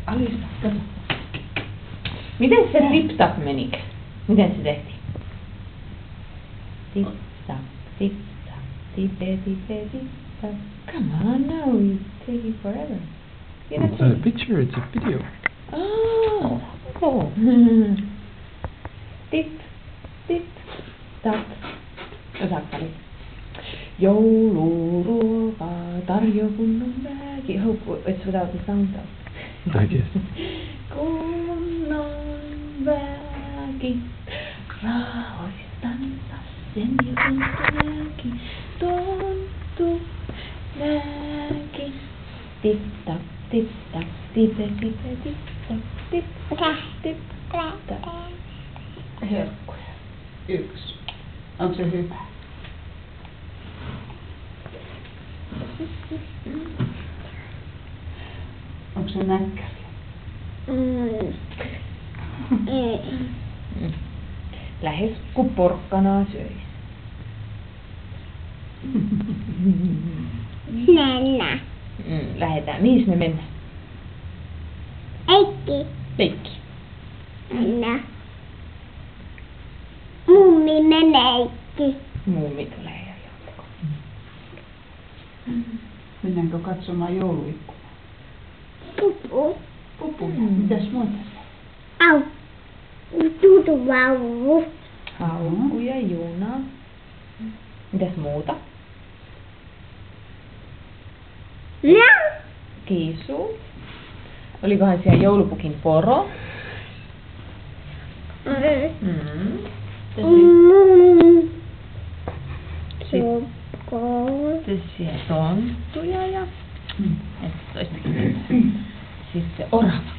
Alista, kato. Miten se tip-tap menikö? Miten se tehtiin? Tip-tap, tip-tap, tip-tap. Come on now, it's taking forever. It's not a picture, it's a video. Oh. Tip, tip, tap. Osaatko nyt? Jouluruokaa tarjo kunnon väki. Hope it's without the sound though. I guess. Kunnon väki. Rauhoistansa sen jutun näki. Tonttu näki. Tip tap, tip tap, tipe tipe tip tap, tip tip tap. Herkkuja. 1. Onko se hyvä? Onko se näkkäri? Lähes kun porkkanaa söisi. Mennä. Lähdetään. Mihin me mennään? Eikki. Peikki. Mennä. Mummi menee Eikki. Mummi tulee ja jatko. Mennäänkö katsomaan jouluikkunaa? Pupu. Pupuja. Mitäs muuta? Au. Tutuvauvu. Haukku ja juna. Mitäs muuta? No. Kiisu. Olikohan siellä joulupukin poro? Sitten siellä tonttuja ja... Sitten orava.